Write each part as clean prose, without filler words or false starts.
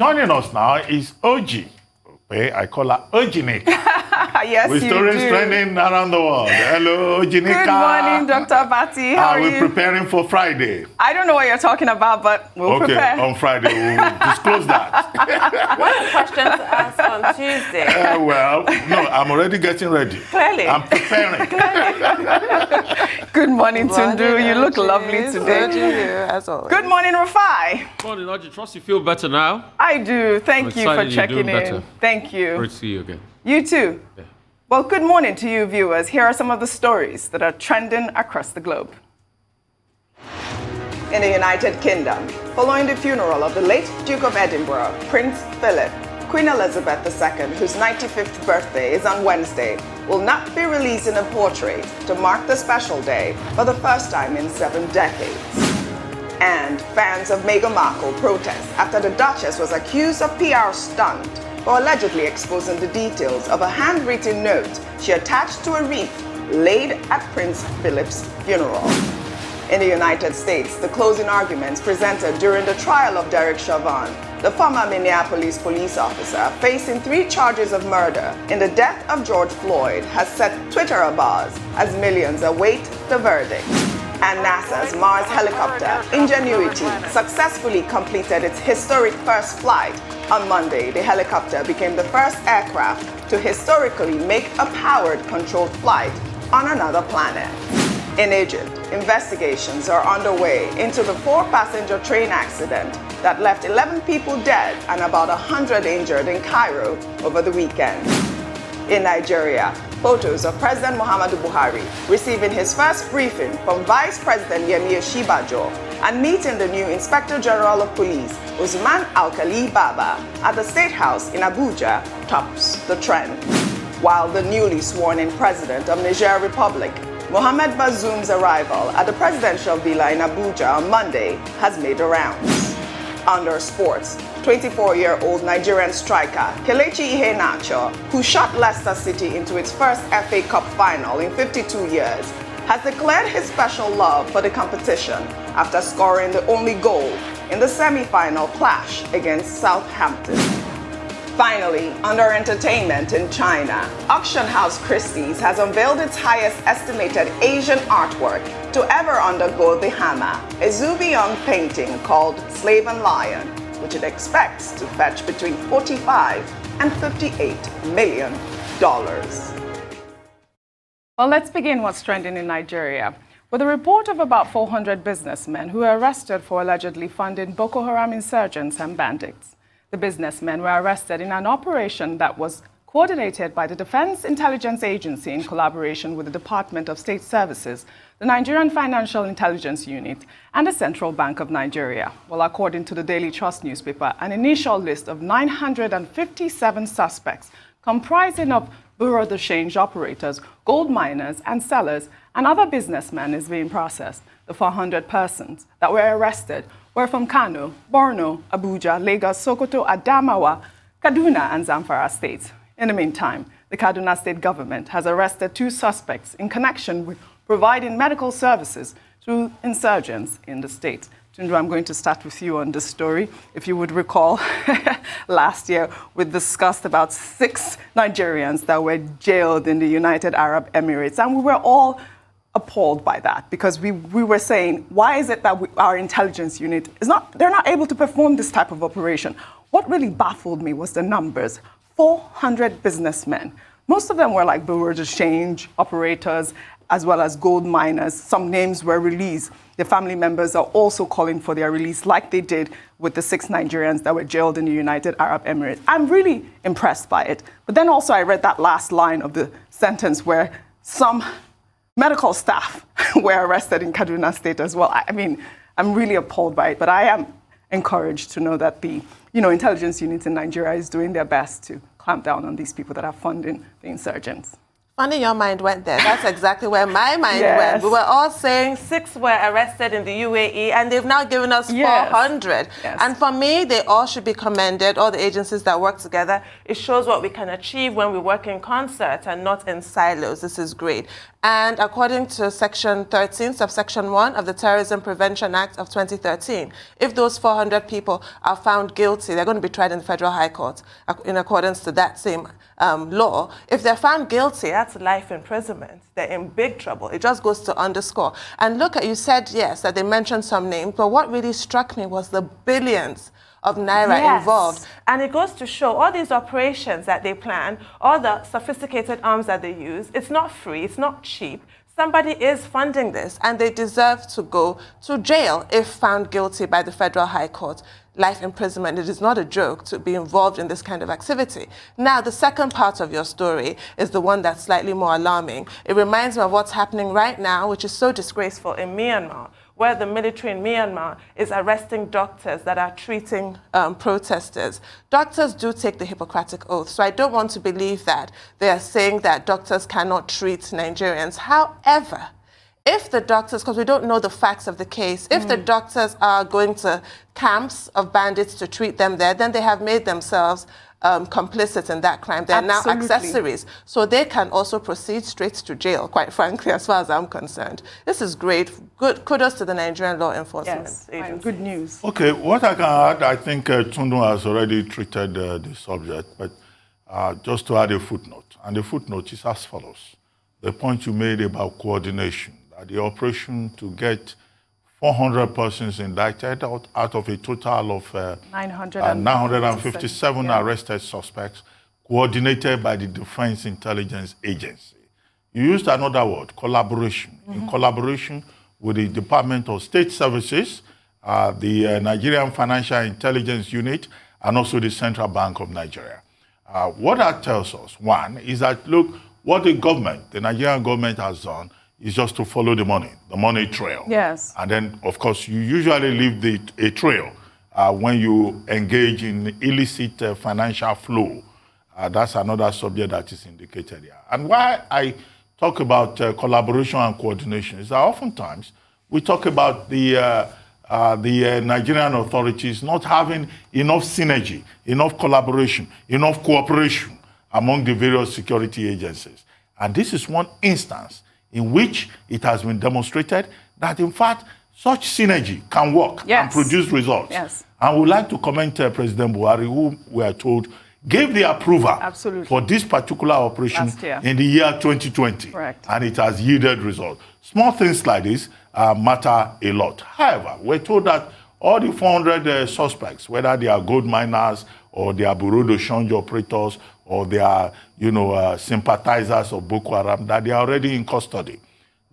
Joining us now is Okpe. I call her Ojinik. Yes, with you stories do. trending around the world. Hello, Ojinika. Good morning, Dr. Bati. How are you? We're preparing for Friday. I don't know what you're talking about, but we'll prepare. Okay, on Friday we'll disclose that. What are questions to ask on Tuesday? Well, no, I'm already getting ready. Clearly. I'm preparing. Good morning, Tundu. You look lovely today. Good you, as always. Good morning, Rufai. Morning, Audrey. Trust you feel better now. I do. Thank you for excited you're checking doing in. better. Thank you. Great to see you again. You too. Yeah. Well, good morning to you, viewers. Here are some of the stories that are trending across the globe. In the United Kingdom, following the funeral of the late Duke of Edinburgh, Prince Philip, Queen Elizabeth II, whose 95th birthday is on Wednesday, will not be releasing a portrait to mark the special day for the first time in 7 decades. And fans of Meghan Markle protest after the Duchess was accused of PR stunt for allegedly exposing the details of a handwritten note she attached to a wreath laid at Prince Philip's funeral. In the United States, the closing arguments presented during the trial of Derek Chauvin, the former Minneapolis police officer facing 3 charges of murder in the death of George Floyd, has set Twitter abuzz as millions await the verdict. And NASA's Mars helicopter, Ingenuity, successfully completed its historic first flight. On Monday, the helicopter became the first aircraft to historically make a powered controlled flight on another planet. In Egypt, investigations are underway into the 4-passenger train accident that left 11 people dead and about 100 injured in Cairo over the weekend. In Nigeria, photos of President Muhammadu Buhari receiving his first briefing from Vice President Yemi Osinbajo and meeting the new Inspector General of Police, Usman Alkali Baba, at the State House in Abuja tops the trend. While the newly sworn-in President of Niger Republic, Mohamed Bazoum's arrival at the presidential villa in Abuja on Monday has made the rounds. Under sports, 24-year-old Nigerian striker Kelechi Iheanacho, who shot Leicester City into its first FA Cup final in 52 years, has declared his special love for the competition after scoring the only goal in the semi-final clash against Southampton. Finally, under entertainment in China, auction house Christie's has unveiled its highest estimated Asian artwork to ever undergo the hammer, a Zhu Biong painting called Slave and Lion, which it expects to fetch between $45 and $58 million. Well, let's begin what's trending in Nigeria with a report of about 400 businessmen who were arrested for allegedly funding Boko Haram insurgents and bandits. The businessmen were arrested in an operation that was coordinated by the Defense Intelligence Agency in collaboration with the Department of State Services, the Nigerian Financial Intelligence Unit, and the Central Bank of Nigeria. Well, according to the Daily Trust newspaper, an initial list of 957 suspects comprising of bureau de change operators, gold miners, and sellers, and other businessmen is being processed. The 400 persons that were arrested were from Kano, Borno, Abuja, Lagos, Sokoto, Adamawa, Kaduna, and Zamfara states. In the meantime, the Kaduna state government has arrested 2 suspects in connection with providing medical services to insurgents in the state. Tundu, I'm going to start with you on this story. If you would recall, last year we discussed about 6 Nigerians that were jailed in the United Arab Emirates, and we were all appalled by that because we were saying, why is it that our intelligence unit they're not able to perform this type of operation? What really baffled me was the numbers. 400 businessmen. Most of them were like bureau de change operators as well as gold miners. Some names were released. Their family members are also calling for their release like they did with the 6 Nigerians that were jailed in the United Arab Emirates. I'm really impressed by it. But then also I read that last line of the sentence where some medical staff were arrested in Kaduna State as well. I mean, I'm really appalled by it, but I am encouraged to know that the intelligence unit in Nigeria is doing their best to clamp down on these people that are funding the insurgents. Funny your mind went there. That's exactly where my mind went. We were all saying 6 were arrested in the UAE, and they've now given us 400. Yes. And for me, they all should be commended, all the agencies that work together. It shows what we can achieve when we work in concert and not in silos. This is great. And according to Section 13, subsection 1 of the Terrorism Prevention Act of 2013, if those 400 people are found guilty, they're going to be tried in the Federal High Court in accordance to that same law. If they're found guilty, that's life imprisonment. They're in big trouble. It just goes to underscore. And look at, you said, yes, that they mentioned some names, but what really struck me was the billions of naira involved. And it goes to show all these operations that they plan, all the sophisticated arms that they use, it's not free, it's not cheap. Somebody is funding this, and they deserve to go to jail if found guilty by the Federal High Court. Life imprisonment. It is not a joke to be involved in this kind of activity. Now, the second part of your story is the one that's slightly more alarming. It reminds me of what's happening right now, which is so disgraceful in Myanmar, where the military in Myanmar is arresting doctors that are treating protesters. Doctors do take the Hippocratic Oath, so I don't want to believe that they are saying that doctors cannot treat Nigerians. However, if the doctors, because we don't know the facts of the case, if the doctors are going to camps of bandits to treat them there, then they have made themselves complicit in that crime. They are now accessories. So they can also proceed straight to jail, quite frankly, as far as I'm concerned. This is great. Good. Kudos to the Nigerian law enforcement agency. Good news. Okay, what I can add, I think Tundu has already treated the subject, but just to add a footnote, and the footnote is as follows. The point you made about coordination, that the operation to get 400 persons indicted out of a total of 957 arrested suspects, coordinated by the Defense Intelligence Agency. You used another word, collaboration. In collaboration with the Department of State Services, the Nigerian Financial Intelligence Unit, and also the Central Bank of Nigeria. What that tells us, one, is that, look, what the Nigerian government has done is just to follow the money trail. Yes. And then, of course, you usually leave a trail when you engage in illicit financial flow. That's another subject that is indicated here. And why I talk about collaboration and coordination is that oftentimes we talk about the Nigerian authorities not having enough synergy, enough collaboration, enough cooperation among the various security agencies. And this is one instance in which it has been demonstrated that, in fact, such synergy can work and produce results. Yes. And we'd like to commend President Buhari, who we are told gave the approval for this particular operation in the year 2020. Correct. And it has yielded results. Small things like this matter a lot. However, we're told that all the 400 suspects, whether they are gold miners or they are bureau de change operators or they are, sympathizers of Boko Haram, that they are already in custody.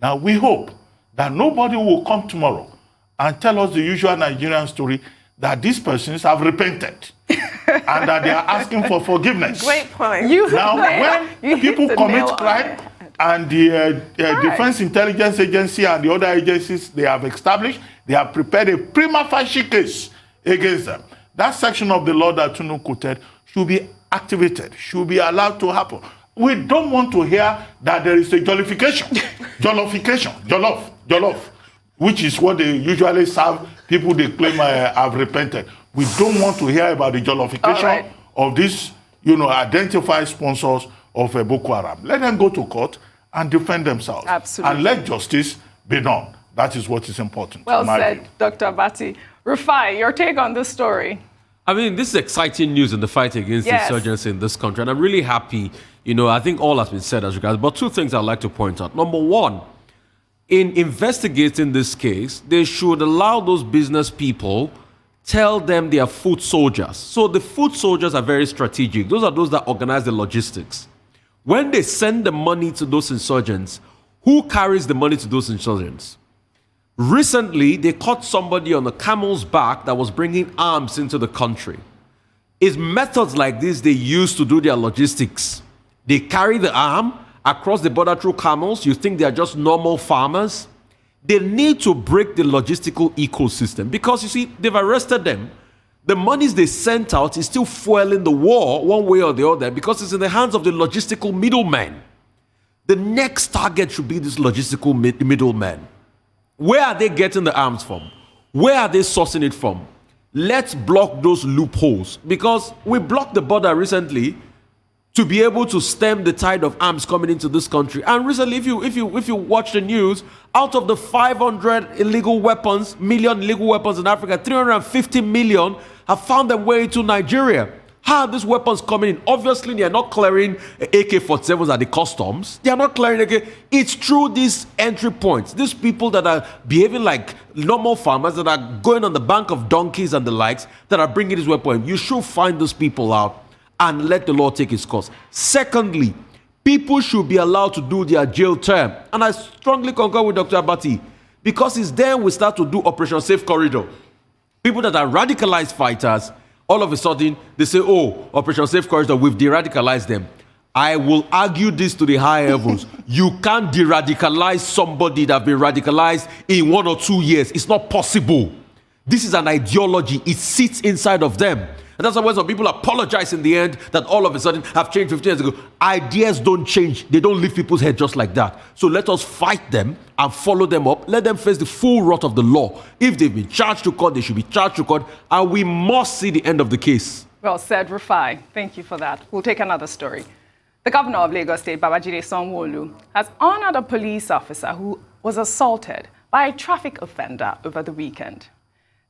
Now, we hope that nobody will come tomorrow and tell us the usual Nigerian story that these persons have repented and that they are asking for forgiveness. Great point. Now, when people commit crime and the Defense Intelligence Agency and the other agencies they have established, they have prepared a prima facie case against them. That section of the law that Tunu quoted should be activated, should be allowed to happen. We don't want to hear that there is a jollification, jollof, which is what they usually serve people they claim have repented. We don't want to hear about the jollification of these, identified sponsors of Boko Haram. Let them go to court and defend themselves. Absolutely. And let justice be done. That is what is important. Well said, Dr. Abati. Rufai, your take on this story? I mean, this is exciting news in the fight against insurgency in this country, and I'm really happy. I think all has been said as regards, but two things I'd like to point out. Number one, in investigating this case, they should allow those business people, tell them they are foot soldiers. So the foot soldiers are very strategic. Those are those that organize the logistics. When they send the money to those insurgents, who carries the money to those insurgents? Recently, they caught somebody on a camel's back that was bringing arms into the country. It's methods like this they use to do their logistics. They carry the arm across the border through camels. You think they are just normal farmers? They need to break the logistical ecosystem because, you see, they've arrested them. The monies they sent out is still fueling the war one way or the other because it's in the hands of the logistical middlemen. The next target should be this logistical middlemen. Where are they getting the arms from? Where are they sourcing it from? Let's block those loopholes because we blocked the border recently to be able to stem the tide of arms coming into this country. And recently, if you watch the news, out of the 500 million illegal weapons in Africa, 350 million have found their way into Nigeria. How are these weapons coming in? Obviously, they are not clearing AK-47s at the customs. They are not clearing AK. It's through these entry points. These people that are behaving like normal farmers, that are going on the bank of donkeys and the likes, that are bringing this weapon. You should find those people out and let the law take its course. Secondly, people should be allowed to do their jail term. And I strongly concur with Dr. Abati, because it's then we start to do Operation Safe Corridor. People that are radicalized fighters, all of a sudden, they say, oh, Operation Safe Corridor, we've de-radicalized them. I will argue this to the high heavens. You can't de-radicalize somebody that has been radicalized in 1 or 2 years. It's not possible. This is an ideology. It sits inside of them. And that's why some people apologize in the end that all of a sudden have changed 15 years ago. Ideas don't change. They don't leave people's head just like that. So let us fight them and follow them up. Let them face the full wrath of the law. If they've been charged to court, they should be charged to court. And we must see the end of the case. Well said, Rufai. Thank you for that. We'll take another story. The governor of Lagos State, Babajide Sanwo-Olu, has honored a police officer who was assaulted by a traffic offender over the weekend.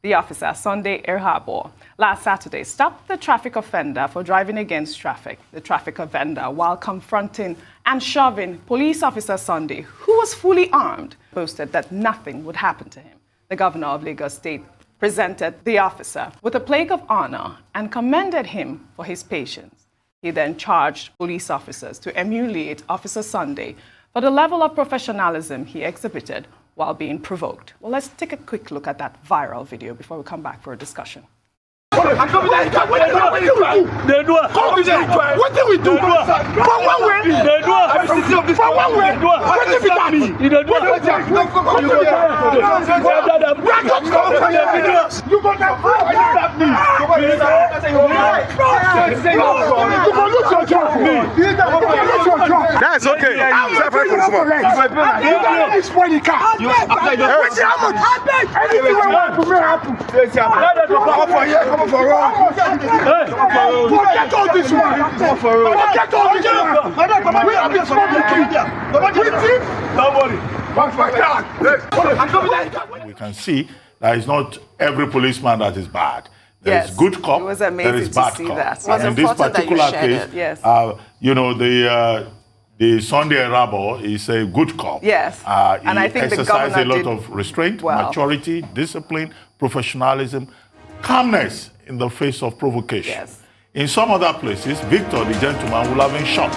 The officer, Sunday Erhabo, last Saturday stopped the traffic offender for driving against traffic. The traffic offender, while confronting and shoving police officer Sunday, who was fully armed, boasted that nothing would happen to him. The governor of Lagos State presented the officer with a plaque of honor and commended him for his patience. He then charged police officers to emulate Officer Sunday for the level of professionalism he exhibited while being provoked. Well, let's take a quick look at that viral video before we come back for a discussion. What do we do? What do we do? For one way, for one way, what do we do? You don't do it. You got that that's okay. Forget all this one. Forget all this one. We have been We can see that it's not every policeman that is bad. There is good cop. It was amazing there is bad to see cop. that. And in this particular case, Yes. you know, the Sunday Erhabo is a good cop. Yes. And I think the exercised a governor lot of restraint, well. maturity, discipline, professionalism, calmness in the face of provocation. Yes. In some other places, Victor, the gentleman, will have been shot.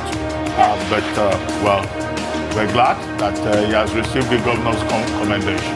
Well, we're glad that he has received the governor's commendation.